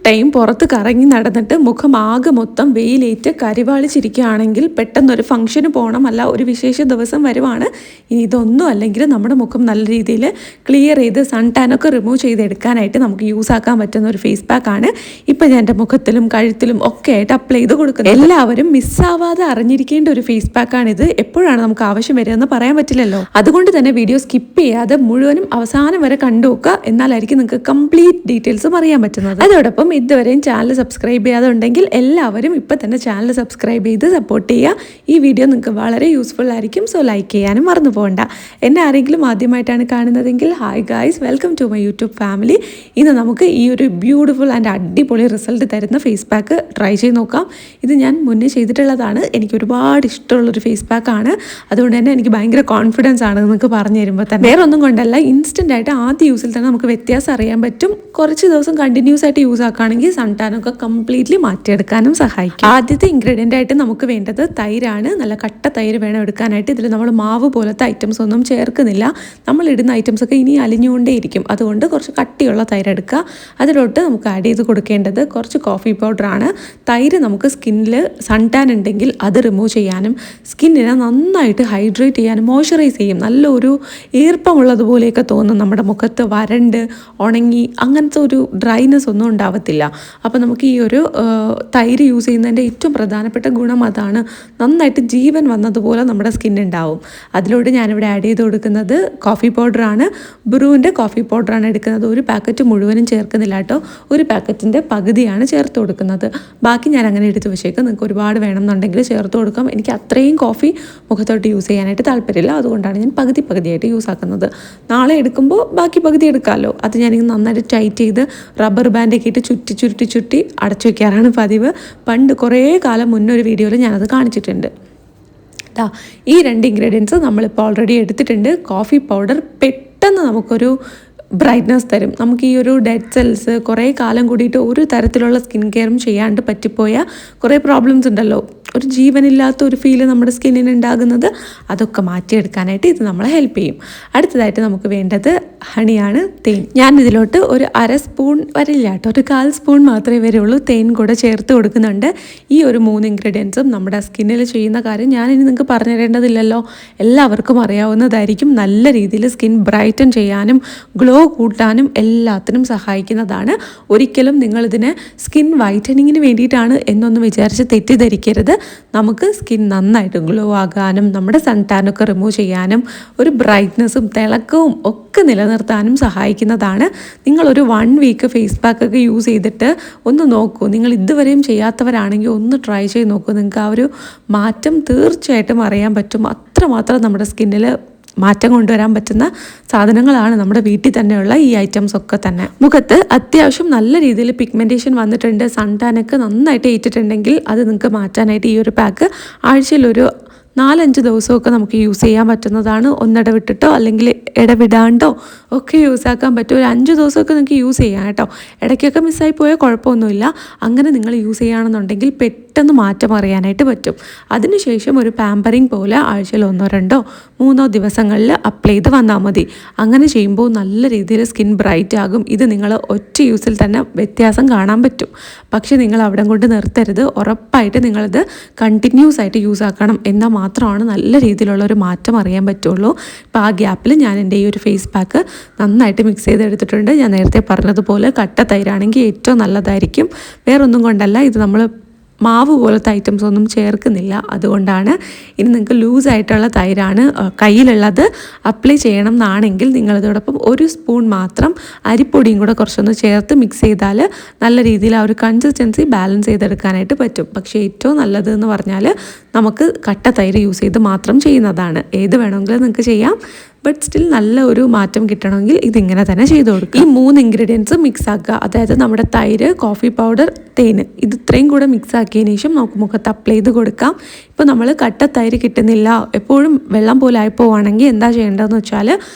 Time പുറത്ത് കറങ്ങി നടന്നിട്ട് മുഖം ആകെ മൊത്തം വെയിലേറ്റ് കരിവാളിച്ചിരിക്കുകയാണെങ്കിൽ പെട്ടെന്നൊരു ഫംഗ്ഷന് പോകണം, അല്ല ഒരു വിശേഷ ദിവസം വരുവാണ്, ഇനി ഇതൊന്നും അല്ലെങ്കിൽ നമ്മുടെ മുഖം നല്ല രീതിയിൽ ക്ലിയർ ചെയ്ത് സൺ ടാനൊക്കെ റിമൂവ് ചെയ്തെടുക്കാനായിട്ട് നമുക്ക് യൂസ് ആക്കാൻ പറ്റുന്ന ഒരു ഫേസ് പാക്കാണ് ഇപ്പം ഞാൻ എൻ്റെ മുഖത്തിലും കഴുത്തിലും ഒക്കെ ആയിട്ട് അപ്ലൈ ചെയ്ത് കൊടുക്കുന്നത്. എല്ലാവരും മിസ്സാവാതെ അറിഞ്ഞിരിക്കേണ്ട ഒരു ഫേസ് പാക്കാണിത്. എപ്പോഴാണ് നമുക്ക് ആവശ്യം വരിക എന്ന് പറയാൻ പറ്റില്ലല്ലോ. അതുകൊണ്ട് തന്നെ വീഡിയോ സ്കിപ്പ് ചെയ്യാതെ മുഴുവനും അവസാനം വരെ കണ്ടു നോക്കുക, എന്നാലായിരിക്കും നിങ്ങൾക്ക് കംപ്ലീറ്റ് ഡീറ്റെയിൽസും അറിയാൻ പറ്റുന്നത്. അതോടൊപ്പം ഇതുവരെയും ചാനൽ സബ്സ്ക്രൈബ് ചെയ്യാതെ ഉണ്ടെങ്കിൽ എല്ലാവരും ഇപ്പം തന്നെ ചാനൽ സബ്സ്ക്രൈബ് ചെയ്ത് സപ്പോർട്ട് ചെയ്യുക. ഈ വീഡിയോ നിങ്ങൾക്ക് വളരെ യൂസ്ഫുൾ ആയിരിക്കും, സോ ലൈക്ക് ചെയ്യാനും മറന്നു പോകണ്ട. എന്നെ ആരെങ്കിലും ആദ്യമായിട്ടാണ് കാണുന്നതെങ്കിൽ hi guys, welcome to my YouTube family. ഇന്ന് നമുക്ക് ഈ ഒരു ബ്യൂട്ടിഫുൾ ആൻഡ് അടിപൊളി റിസൾട്ട് തരുന്ന ഫേസ് പാക്ക് ട്രൈ ചെയ്ത് നോക്കാം. ഇത് ഞാൻ മുന്നേ ചെയ്തിട്ടുള്ളതാണ്, എനിക്ക് ഒരുപാട് ഇഷ്ടമുള്ളൊരു ഫേസ് പാക്കാണ്. അതുകൊണ്ട് തന്നെ എനിക്ക് ഭയങ്കര കോൺഫിഡൻസ് ആണ് നിങ്ങൾക്ക് പറഞ്ഞു തരുമ്പോൾ തന്നെ. വേറെ ഒന്നും കൊണ്ടല്ല, ഇൻസ്റ്റൻ്റ് ആയിട്ട് ആദ്യ യൂസിൽ തന്നെ നമുക്ക് വ്യത്യാസം അറിയാൻ പറ്റും. കുറച്ച് ദിവസം കണ്ടിന്യൂസ് ആയിട്ട് യൂസ് ആക്കുകയാണെങ്കിൽ സൺ ടാനൊക്കെ കംപ്ലീറ്റ്ലി മാറ്റിയെടുക്കാനും സഹായിക്കും. ആദ്യത്തെ ഇൻഗ്രീഡിയൻ്റ് ആയിട്ട് നമുക്ക് വേണ്ടത് തൈരാണ്. നല്ല കട്ട തൈര് വേണം എടുക്കാനായിട്ട്. ഇതിൽ നമ്മൾ മാവ് പോലത്തെ ഐറ്റംസ് ഒന്നും ചേർക്കുന്നില്ല. നമ്മൾ ഇടുന്ന ഐറ്റംസ് ഒക്കെ ഇനി അലിഞ്ഞുകൊണ്ടേയിരിക്കും. അതുകൊണ്ട് കുറച്ച് കട്ടിയുള്ള തൈര് എടുക്കുക. അതിലോട്ട് നമുക്ക് ആഡ് ചെയ്ത് കൊടുക്കേണ്ടത് കുറച്ച് കോഫി പൗഡറാണ്. തൈര് നമുക്ക് സ്കിന്നിൽ സൺ ടാൻ ഉണ്ടെങ്കിൽ അത് റിമൂവ് ചെയ്യാനും സ്കിന്നിനെ നന്നായിട്ട് ഹൈഡ്രേറ്റ് ചെയ്യാനും മോയ്സ്ചറൈസ് ചെയ്യും. നല്ലൊരു ഈർപ്പമുള്ളതുപോലെയൊക്കെ തോന്നും. നമ്മുടെ മുഖത്ത് വരണ്ട് ഉണങ്ങി അങ്ങനത്തെ ഒരു ഡ്രൈനെസ് ഒന്നും ഉണ്ടാവത്തില്ല. അപ്പോൾ നമുക്ക് ഈ ഒരു തൈര് യൂസ് ചെയ്യുന്നതിൻ്റെ ഏറ്റവും പ്രധാനപ്പെട്ട ഗുണം അതാണ്. നന്നായിട്ട് ജീവൻ വന്നതുപോലെ നമ്മുടെ സ്കിന്നുണ്ടാവും. അതിലോട്ട് ഞാനിവിടെ ആഡ് ചെയ്ത് കൊടുക്കുന്നത് കോഫി പൗഡറാണ്. ബ്രൂവിൻ്റെ കോഫി പൗഡറാണ് എടുക്കുന്നത്. ഒരു പാക്കറ്റ് മുഴുവനും ചേർക്കുന്നില്ല കേട്ടോ, ഒരു പാക്കറ്റിൻ്റെ പകുതിയാണ് ചേർത്ത് കൊടുക്കുന്നത്. ബാക്കി ഞാൻ അങ്ങനെ എടുത്ത് വെച്ചേക്കും. നിങ്ങൾക്ക് ഒരുപാട് വേണമെന്നുണ്ടെങ്കിൽ ചേർത്ത് കൊടുക്കാം. എനിക്ക് അത്രയും കോഫി മുഖത്തോട്ട് യൂസ് ചെയ്യാനായിട്ട് താല്പര്യമില്ല, അതുകൊണ്ടാണ് ഞാൻ പകുതിയായിട്ട് യൂസ് ആക്കുന്നത്. നാളെ എടുക്കുമ്പോൾ ബാക്കി പകുതി എടുക്കാമല്ലോ. അത് ഞാനിങ്ങനെ നന്നായിട്ട് ടൈറ്റ് ചെയ്ത് റബ്ബർ ബാൻഡൊക്കെ ഇട്ട് ചുറ്റി അടച്ചു വയ്ക്കാറാണ് പതിവ്. പണ്ട് കുറേ കാലം മുന്നേ ഒരു വീഡിയോയിൽ ഞാനത് കാണിച്ചിട്ടുണ്ട്. ഈ രണ്ട് ഇൻഗ്രീഡിയൻസ് നമ്മളിപ്പോൾ ഓൾറെഡി എടുത്തിട്ടുണ്ട്. കോഫി പൗഡർ പെട്ടെന്ന് നമുക്കൊരു ബ്രൈറ്റ്നസ് തരും. നമുക്ക് ഈ ഒരു ഡെഡ് സെൽസ് കുറേ കാലം കൂടിയിട്ട് ഒരു തരത്തിലുള്ള സ്കിൻ കെയറും ചെയ്യാണ്ട് പറ്റിപ്പോയ കുറേ പ്രോബ്ലംസ് ഉണ്ടല്ലോ, ഒരു ജീവനില്ലാത്ത ഒരു ഫീല് നമ്മുടെ സ്കിന്നിന് ഉണ്ടാകുന്നത്, അതൊക്കെ മാറ്റിയെടുക്കാനായിട്ട് ഇത് നമ്മളെ ഹെൽപ്പ് ചെയ്യും. അടുത്തതായിട്ട് നമുക്ക് വേണ്ടത് ഹണിയാണ്, തേൻ. ഞാൻ ഇതിലോട്ട് ഒരു 1/2 സ്പൂൺ വരില്ല കേട്ടോ, ഒരു 1/4 സ്പൂൺ മാത്രമേ വരുള്ളൂ തേൻ കൂടെ ചേർത്ത് കൊടുക്കുന്നുണ്ട്. ഈ ഒരു 3 ഇൻഗ്രീഡിയൻസും നമ്മുടെ സ്കിന്നിൽ ചെയ്യുന്ന കാര്യം ഞാനിനി നിങ്ങൾക്ക് പറഞ്ഞു തരേണ്ടതില്ലല്ലോ, എല്ലാവർക്കും അറിയാവുന്നതായിരിക്കും. നല്ല രീതിയിൽ സ്കിൻ ബ്രൈറ്റൻ ചെയ്യാനും ഗ്ലോ കൂട്ടാനും എല്ലാത്തിനും സഹായിക്കുന്നതാണ്. ഒരിക്കലും നിങ്ങളിതിനെ സ്കിൻ വൈറ്റനിങ്ങിന് വേണ്ടിയിട്ടാണ് എന്നൊന്നും വിചാരിച്ച് തെറ്റിദ്ധരിക്കരുത്. നമുക്ക് സ്കിൻ നന്നായിട്ട് ഗ്ലോ ആകാനും നമ്മുടെ സൺ ടാനൊക്കെ റിമൂവ് ചെയ്യാനും ഒരു ബ്രൈറ്റ്നസ്സും തിളക്കവും ഒക്കെ നിലനിർത്താനും സഹായിക്കുന്നതാണ്. നിങ്ങളൊരു 1 വീക്ക് ഫേസ് പാക്കൊക്കെ യൂസ് ചെയ്തിട്ട് ഒന്ന് നോക്കൂ. നിങ്ങൾ ഇതുവരെയും ചെയ്യാത്തവരാണെങ്കിൽ ഒന്ന് ട്രൈ ചെയ്ത് നോക്കൂ. നിങ്ങൾക്ക് ആ ഒരു മാറ്റം തീർച്ചയായിട്ടും അറിയാൻ പറ്റും. അത്രമാത്രം നമ്മുടെ സ്കിന്നിൽ മാറ്റം കൊണ്ടുവരാൻ പറ്റുന്ന സാധനങ്ങളാണ് നമ്മുടെ വീട്ടിൽ തന്നെയുള്ള ഈ ഐറ്റംസ് ഒക്കെ തന്നെ. മുഖത്ത് അത്യാവശ്യം നല്ല രീതിയിൽ പിഗ്മെൻറ്റേഷൻ വന്നിട്ടുണ്ട്, സൺ ടാനൊക്കെ നന്നായിട്ട് ഏറ്റിട്ടുണ്ടെങ്കിൽ അത് നിങ്ങൾക്ക് മാറ്റാനായിട്ട് ഈ ഒരു പാക്ക് ആഴ്ചയിലൊരു 4-5 ദിവസമൊക്കെ നമുക്ക് യൂസ് ചെയ്യാൻ പറ്റുന്നതാണ്. ഒന്നിടവിട്ടിട്ടോ അല്ലെങ്കിൽ ഇടവിടാണ്ടോ ഒക്കെ യൂസ് ആക്കാൻ പറ്റും. ഒരു 5 ദിവസമൊക്കെ നിങ്ങൾക്ക് യൂസ് ചെയ്യാം കേട്ടോ. ഇടയ്ക്കൊക്കെ മിസ്സായി പോയാൽ കുഴപ്പമൊന്നുമില്ല. അങ്ങനെ നിങ്ങൾ യൂസ് ചെയ്യുകയാണെന്നുണ്ടെങ്കിൽ പെട്ടെന്ന് മാറ്റം അറിയാനായിട്ട് പറ്റും. അതിനുശേഷം ഒരു പാമ്പറിങ് പോലെ ആഴ്ചയിൽ 1-2-3 ദിവസങ്ങളിൽ അപ്ലൈ ചെയ്ത് വന്നാൽ മതി. അങ്ങനെ ചെയ്യുമ്പോൾ നല്ല രീതിയിൽ സ്കിൻ ബ്രൈറ്റ് ആകും. ഇത് നിങ്ങൾ ഒറ്റ യൂസിൽ തന്നെ വ്യത്യാസം കാണാൻ പറ്റും. പക്ഷേ നിങ്ങൾ അവിടെ കൊണ്ട് നിർത്തരുത്. ഉറപ്പായിട്ട് നിങ്ങളിത് കണ്ടിന്യൂസ് ആയിട്ട് യൂസ് ആക്കണം. എന്നാൽ മാത്രമാണ് നല്ല രീതിയിലുള്ള ഒരു മാറ്റം അറിയാൻ പറ്റുള്ളൂ. അപ്പോൾ ആ ഗ്യാപ്പിൽ ഞാൻ എൻ്റെ ഈ ഒരു ഫേസ് പാക്ക് നന്നായിട്ട് മിക്സ് ചെയ്തെടുത്തിട്ടുണ്ട്. ഞാൻ നേരത്തെ പറഞ്ഞതുപോലെ കട്ട തൈരാണെങ്കിൽ ഏറ്റവും നല്ലതായിരിക്കും. വേറൊന്നും കൊണ്ടല്ല, ഇത് നമ്മൾ മാവ് പോലത്തെ ഐറ്റംസ് ഒന്നും ചേർക്കുന്നില്ല, അതുകൊണ്ടാണ്. ഇനി നിങ്ങൾക്ക് ലൂസായിട്ടുള്ള തൈരാണ് കയ്യിലുള്ളത് അപ്ലൈ ചെയ്യണം എന്നാണെങ്കിൽ നിങ്ങളിതോടൊപ്പം 1 സ്പൂൺ മാത്രം അരിപ്പൊടിയും കൂടെ കുറച്ചൊന്ന് ചേർത്ത് മിക്സ് ചെയ്താൽ നല്ല രീതിയിൽ ആ ഒരു കൺസിസ്റ്റൻസി ബാലൻസ് ചെയ്തെടുക്കാനായിട്ട് പറ്റും. പക്ഷേ ഏറ്റവും നല്ലത് എന്ന് പറഞ്ഞാൽ നമുക്ക് കട്ട തൈര് യൂസ് ചെയ്ത് മാത്രം ചെയ്യുന്നതാണ്. ഏത് വേണമെങ്കിലും നിങ്ങൾക്ക് ചെയ്യാം. ബട്ട് സ്റ്റിൽ നല്ല ഒരു മാറ്റം കിട്ടണമെങ്കിൽ ഇതിങ്ങനെ തന്നെ ചെയ്ത് കൊടുക്കുക. ഈ 3 ഇൻഗ്രീഡിയൻസ് മിക്സ് ആക്കുക. അതായത് നമ്മുടെ തൈര്, കോഫി പൗഡർ, തേൻ, ഇത് ഇത്രയും കൂടെ മിക്സ് ആക്കിയതിന് ശേഷം നമുക്ക് മുഖത്ത് അപ്ലൈ ചെയ്ത് കൊടുക്കാം. ഇപ്പോൾ നമ്മൾ കട്ട തൈര് കിട്ടുന്നില്ല, എപ്പോഴും വെള്ളം പോലെ ആയി പോവുകയാണെങ്കിൽ എന്താ ചെയ്യേണ്ടതെന്ന് വെച്ചാൽ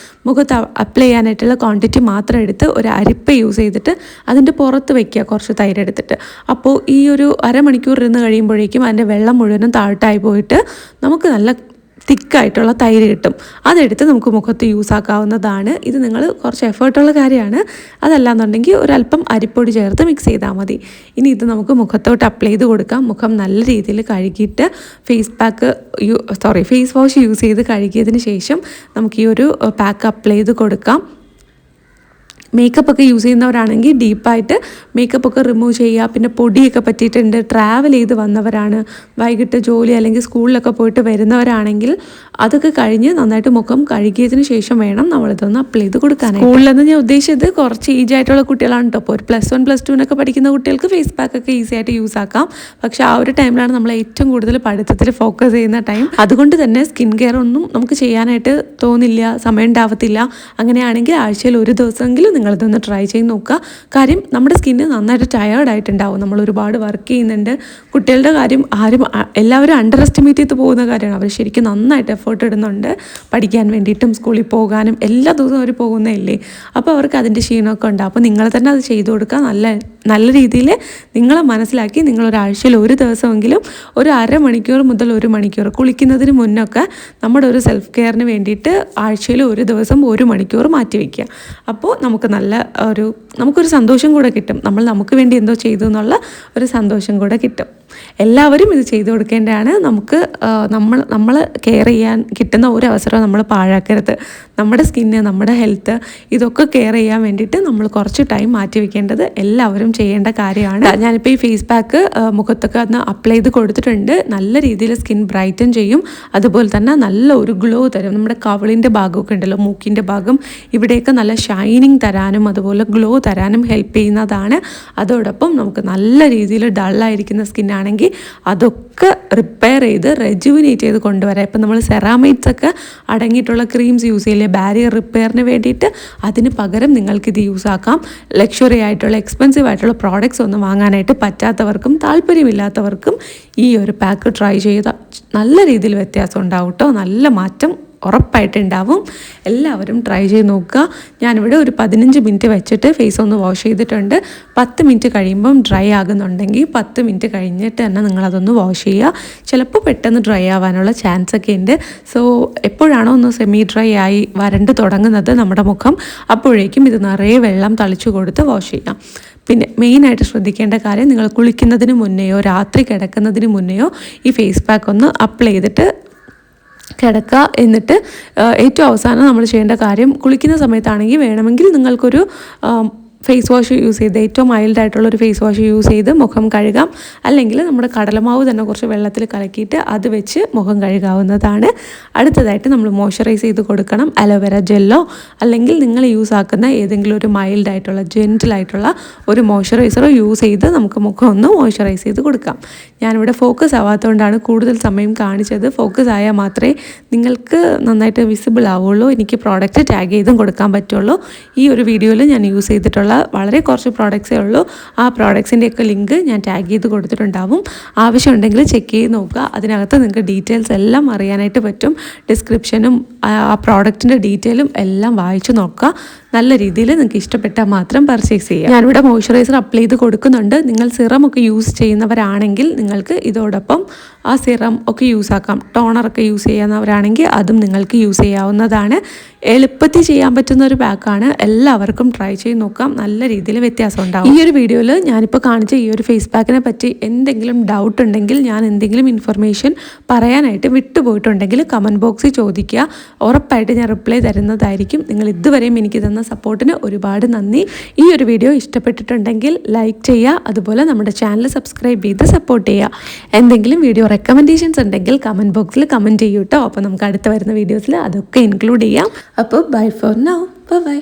മുഖത്ത് അപ്ലൈ ചെയ്യാനായിട്ടുള്ള ക്വാണ്ടിറ്റി മാത്രം എടുത്ത് ഒരു അരിപ്പ യൂസ് ചെയ്തിട്ട് അതിൻ്റെ പുറത്ത് വയ്ക്കുക കുറച്ച് തൈര് എടുത്തിട്ട്. അപ്പോൾ ഈ ഒരു 1/2 മണിക്കൂർ ഇരുന്ന് കഴിയുമ്പോഴേക്കും അതിൻ്റെ വെള്ളം മുഴുവനും താഴ്ത്തായി പോയിട്ട് നമുക്ക് നല്ല തിക്കായിട്ടുള്ള തൈര് കിട്ടും. അതെടുത്ത് നമുക്ക് മുഖത്ത് യൂസ് ആക്കാവുന്നതാണ്. ഇത് നിങ്ങൾ കുറച്ച് എഫേർട്ടുള്ള കാര്യമാണ്. അതല്ലാന്നുണ്ടെങ്കിൽ ഒരല്പം അരിപ്പൊടി ചേർത്ത് മിക്സ് ചെയ്താൽ മതി. ഇനി ഇത് നമുക്ക് മുഖത്തോട്ട് അപ്ലൈ ചെയ്ത് കൊടുക്കാം. മുഖം നല്ല രീതിയിൽ കഴുകിയിട്ട് ഫേസ് വാഷ് യൂസ് ചെയ്ത് കഴുകിയതിന് ശേഷം നമുക്ക് ഈ ഒരു പാക്ക് അപ്ലൈ ചെയ്ത് കൊടുക്കാം. മേക്കപ്പൊക്കെ യൂസ് ചെയ്യുന്നവരാണെങ്കിൽ ഡീപ്പായിട്ട് മേക്കപ്പൊക്കെ റിമൂവ് ചെയ്യുക. പിന്നെ പൊടിയൊക്കെ പറ്റിയിട്ടുണ്ട്, ട്രാവൽ ചെയ്ത് വന്നവരാണ്, വൈകിട്ട് ജോലി അല്ലെങ്കിൽ സ്കൂളിലൊക്കെ പോയിട്ട് വരുന്നവരാണെങ്കിൽ അതൊക്കെ കഴിഞ്ഞ് നന്നായിട്ട് മുഖം കഴുകിയതിന് ശേഷം വേണം നമ്മളിതൊന്ന് അപ്ലൈ ചെയ്ത് കൊടുക്കാനായിട്ട്. സ്കൂളിലെന്ന് ഞാൻ ഉദ്ദേശിച്ചത് കുറച്ച് ഏജ് ആയിട്ടുള്ള കുട്ടികളാണ് കേട്ടോ. അപ്പോൾ ഒരു +1 +2 പഠിക്കുന്ന കുട്ടികൾക്ക് ഫേസ് പാക്കൊക്കെ ഈസി ആയിട്ട് യൂസ് ആക്കാം. പക്ഷേ ആ ഒരു ടൈമിലാണ് നമ്മൾ ഏറ്റവും കൂടുതൽ പഠിത്തത്തിൽ ഫോക്കസ് ചെയ്യുന്ന ടൈം. അതുകൊണ്ട് തന്നെ സ്കിൻ കെയർ ഒന്നും നമുക്ക് ചെയ്യാനായിട്ട് തോന്നില്ല, സമയം ഉണ്ടാവത്തില്ല. അങ്ങനെയാണെങ്കിൽ ആഴ്ചയിൽ ഒരു ദിവസമെങ്കിലും നിങ്ങളിതൊന്ന് ട്രൈ ചെയ്ത് നോക്കുക. കാര്യം നമ്മുടെ സ്കിന്ന് നന്നായിട്ട് ടയേർഡായിട്ടുണ്ടാവും. നമ്മൾ ഒരുപാട് വർക്ക് ചെയ്യുന്നുണ്ട്. കുട്ടികളുടെ കാര്യം എല്ലാവരും അണ്ടർ എസ്റ്റിമേറ്റ് ചെയ്ത് പോകുന്ന കാര്യമാണ്. അവർ ശരിക്കും നന്നായിട്ട് എഫേർട്ട് ഇടുന്നുണ്ട് പഠിക്കാൻ വേണ്ടിയിട്ടും സ്കൂളിൽ പോകാനും. എല്ലാ ദിവസവും അവർ പോകുന്നതല്ലേ, അപ്പോൾ അവർക്ക് അതിൻ്റെ ക്ഷീണമൊക്കെ ഉണ്ടാവും. അപ്പോൾ നിങ്ങൾ തന്നെ അത് ചെയ്തു കൊടുക്കുക. നല്ല രീതിയിൽ നിങ്ങളെ മനസ്സിലാക്കി നിങ്ങളൊരാഴ്ചയിൽ ഒരു ദിവസമെങ്കിലും ഒരു അരമണിക്കൂർ മുതൽ 1 മണിക്കൂർ കുളിക്കുന്നതിന് മുന്നൊക്കെ നമ്മുടെ ഒരു സെൽഫ് കെയറിന് വേണ്ടിയിട്ട് ആഴ്ചയിൽ ഒരു ദിവസം 1 മണിക്കൂർ മാറ്റി വയ്ക്കുക. അപ്പോൾ നമുക്കൊരു സന്തോഷം കൂടെ കിട്ടും. നമ്മൾ നമുക്ക് വേണ്ടി എന്തോ ചെയ്തു എന്നുള്ള ഒരു സന്തോഷം കൂടെ കിട്ടും. എല്ലാവരും ഇത് ചെയ്തു കൊടുക്കേണ്ടതാണ്. നമ്മൾ കെയർ ചെയ്യാൻ കിട്ടുന്ന ഒരു അവസരവും നമ്മൾ പാഴാക്കരുത്. നമ്മുടെ സ്കിന്ന്, നമ്മുടെ ഹെൽത്ത്, ഇതൊക്കെ കെയർ ചെയ്യാൻ വേണ്ടിയിട്ട് നമ്മൾ കുറച്ച് ടൈം മാറ്റി വയ്ക്കേണ്ടത് എല്ലാവരും ചെയ്യേണ്ട കാര്യമാണ്. ഞാനിപ്പോൾ ഈ ഫേസ് പാക്ക് മുഖത്തൊക്കെ ഒന്ന് അപ്ലൈ ചെയ്ത് കൊടുത്തിട്ടുണ്ട്. നല്ല രീതിയിൽ സ്കിൻ ബ്രൈറ്റൻ ചെയ്യും. അതുപോലെ തന്നെ നല്ല ഒരു ഗ്ലോ തരും. നമ്മുടെ കവിളിൻ്റെ ഭാഗമൊക്കെ ഉണ്ടല്ലോ, മൂക്കിൻ്റെ ഭാഗം, ഇവിടെയൊക്കെ നല്ല ഷൈനിങ് തരാനും അതുപോലെ ഗ്ലോ തരാനും ഹെൽപ്പ് ചെയ്യുന്നതാണ്. അതോടൊപ്പം നമുക്ക് നല്ല രീതിയിൽ ഡള്ളായിരിക്കുന്ന സ്കിന്നാണെങ്കിൽ അതൊക്കെ റിപ്പയർ ചെയ്ത് റെജുവിനേറ്റ് ചെയ്ത് കൊണ്ടുവരാം. ഇപ്പം നമ്മൾ സെറാമൈറ്റ്സ് ഒക്കെ അടങ്ങിയിട്ടുള്ള ക്രീംസ് യൂസ് ചെയ്യില്ലേ ബാരിയർ റിപ്പയറിന് വേണ്ടിയിട്ട്, അതിന് പകരം നിങ്ങൾക്കിത് യൂസ് ആക്കാം. ലക്ഷറി ആയിട്ടുള്ള എക്സ്പെൻസീവ് ആയിട്ടുള്ള പ്രോഡക്റ്റ്സ് ഒന്നും വാങ്ങാനായിട്ട് പറ്റാത്തവർക്കും താല്പര്യമില്ലാത്തവർക്കും ഈ ഒരു പാക്ക് ട്രൈ ചെയ്താൽ നല്ല രീതിയിൽ വ്യത്യാസം ഉണ്ടാവും കേട്ടോ. നല്ല മാറ്റം ഉറപ്പായിട്ടുണ്ടാവും. എല്ലാവരും ട്രൈ ചെയ്ത് നോക്കുക. ഞാനിവിടെ ഒരു 15 മിനിറ്റ് വെച്ചിട്ട് ഫേസ് ഒന്ന് വാഷ് ചെയ്തിട്ടുണ്ട്. 10 മിനിറ്റ് കഴിയുമ്പം ഡ്രൈ ആകുന്നുണ്ടെങ്കിൽ 10 മിനിറ്റ് കഴിഞ്ഞിട്ട് തന്നെ നിങ്ങളതൊന്ന് വാഷ് ചെയ്യുക. ചിലപ്പോൾ പെട്ടെന്ന് ഡ്രൈ ആവാനുള്ള ചാൻസ് ഒക്കെ ഉണ്ട്. സോ എപ്പോഴാണോ ഒന്ന് സെമി ഡ്രൈ ആയി വരണ്ട് തുടങ്ങുന്നത് നമ്മുടെ മുഖം, അപ്പോഴേക്കും ഇത് നിറയെ വെള്ളം തളിച്ചു കൊടുത്ത് വാഷ് ചെയ്യാം. പിന്നെ മെയിനായിട്ട് ശ്രദ്ധിക്കേണ്ട കാര്യം, നിങ്ങൾ കുളിക്കുന്നതിന് മുന്നെയോ രാത്രി കിടക്കുന്നതിന് മുന്നെയോ ഈ ഫേസ് പാക്ക് ഒന്ന് അപ്ലൈ ചെയ്തിട്ട് കിടക്കുക. എന്നിട്ട് ഏറ്റവും അവസാനം നമ്മൾ ചെയ്യേണ്ട കാര്യം, കുളിക്കുന്ന സമയത്താണെങ്കിൽ വേണമെങ്കിൽ നിങ്ങൾക്കൊരു ഫേസ് വാഷ് യൂസ് ചെയ്ത് ഏറ്റവും മൈൽഡായിട്ടുള്ളൊരു ഫേസ് വാഷ് യൂസ് ചെയ്ത് മുഖം കഴുകാം. അല്ലെങ്കിൽ നമ്മുടെ കടലമാവ് തന്നെ കുറച്ച് വെള്ളത്തിൽ കലക്കിയിട്ട് അത് വെച്ച് മുഖം കഴുകാവുന്നതാണ്. അടുത്തതായിട്ട് നമ്മൾ മോയ്സ്ചറൈസ് ചെയ്ത് കൊടുക്കണം. അലോവേര ജെല്ലോ അല്ലെങ്കിൽ നിങ്ങൾ യൂസ് ആക്കുന്ന ഏതെങ്കിലും ഒരു മൈൽഡായിട്ടുള്ള ജെൻറ്റിലായിട്ടുള്ള ഒരു മോയ്സ്ചറൈസറോ യൂസ് ചെയ്ത് നമുക്ക് മുഖം ഒന്ന് മോയ്സ്ചറൈസ് ചെയ്ത് കൊടുക്കാം. ഞാനിവിടെ ഫോക്കസ് ആവാത്തതുകൊണ്ടാണ് കൂടുതൽ സമയം കാണിച്ചത്. ഫോക്കസ് ആയാൽ മാത്രമേ നിങ്ങൾക്ക് നന്നായിട്ട് വിസിബിൾ ആവുള്ളൂ. എനിക്ക് പ്രോഡക്റ്റ് ടാഗ് ചെയ്തും കൊടുക്കാൻ പറ്റുള്ളൂ. ഈ ഒരു വീഡിയോയിൽ ഞാൻ യൂസ് ചെയ്തിട്ടുള്ള വളരെ കുറച്ച് പ്രോഡക്ട്സേ ഉള്ളൂ. ആ പ്രോഡക്ട്സിൻ്റെയൊക്കെ ലിങ്ക് ഞാൻ ടാഗ് ചെയ്ത് കൊടുത്തിട്ടുണ്ടാവും. ആവശ്യമുണ്ടെങ്കിൽ ചെക്ക് ചെയ്ത് നോക്കുക. അതിനകത്ത് നിങ്ങൾക്ക് ഡീറ്റെയിൽസ് എല്ലാം അറിയാനായിട്ട് പറ്റും. ഡിസ്ക്രിപ്ഷനും ആ പ്രോഡക്റ്റിൻ്റെ ഡീറ്റെയിലും എല്ലാം വായിച്ചു നോക്കുക. നല്ല രീതിയിൽ നിങ്ങൾക്ക് ഇഷ്ടപ്പെട്ടാൽ മാത്രം പർച്ചേസ് ചെയ്യുക. ഞാനിവിടെ മോയ്സ്ചറൈസർ അപ്ലൈ ചെയ്ത് കൊടുക്കുന്നുണ്ട്. നിങ്ങൾ സിറം ഒക്കെ യൂസ് ചെയ്യുന്നവരാണെങ്കിൽ നിങ്ങൾക്ക് ഇതോടൊപ്പം ആ സിറം ഒക്കെ യൂസ് ആക്കാം. ടോണറൊക്കെ യൂസ് ചെയ്യുന്നവരാണെങ്കിൽ അതും നിങ്ങൾക്ക് യൂസ് ചെയ്യാവുന്നതാണ്. എളുപ്പത്തിൽ ചെയ്യാൻ പറ്റുന്ന ഒരു പാക്കാണ്. എല്ലാവർക്കും ട്രൈ ചെയ്ത് നോക്കാം. നല്ല രീതിയിൽ വ്യത്യാസം ഉണ്ടാവും. ഈ ഒരു വീഡിയോയിൽ ഞാനിപ്പോൾ കാണിച്ച ഈ ഒരു ഫേസ് പാക്കിനെ പറ്റി എന്തെങ്കിലും ഡൗട്ട് ഉണ്ടെങ്കിൽ, ഞാൻ എന്തെങ്കിലും ഇൻഫർമേഷൻ പറയാനായിട്ട് വിട്ടുപോയിട്ടുണ്ടെങ്കിൽ കമൻറ്റ് ബോക്സിൽ ചോദിക്കുക. ഉറപ്പായിട്ട് ഞാൻ റിപ്ലൈ തരുന്നതായിരിക്കും. നിങ്ങൾ ഇതുവരെയും എനിക്ക് തന്ന സപ്പോർട്ടിന് ഒരുപാട് നന്ദി. ഈ ഒരു വീഡിയോ ഇഷ്ടപ്പെട്ടിട്ടുണ്ടെങ്കിൽ ലൈക്ക് ചെയ്യുക. അതുപോലെ നമ്മുടെ ചാനൽ സബ്സ്ക്രൈബ് ചെയ്ത് സപ്പോർട്ട് ചെയ്യുക. എന്തെങ്കിലും വീഡിയോ റെക്കമെൻഡേഷൻസ് ഉണ്ടെങ്കിൽ കമൻറ്റ് ബോക്സിൽ കമൻറ്റ് ചെയ്യൂ കേട്ടോ. അപ്പോൾ നമുക്ക് അടുത്ത വരുന്ന വീഡിയോസിൽ അതൊക്കെ ഇൻക്ലൂഡ് ചെയ്യാം. അപ്പോൾ ബൈ ഫോർ നൗ. ബൈ.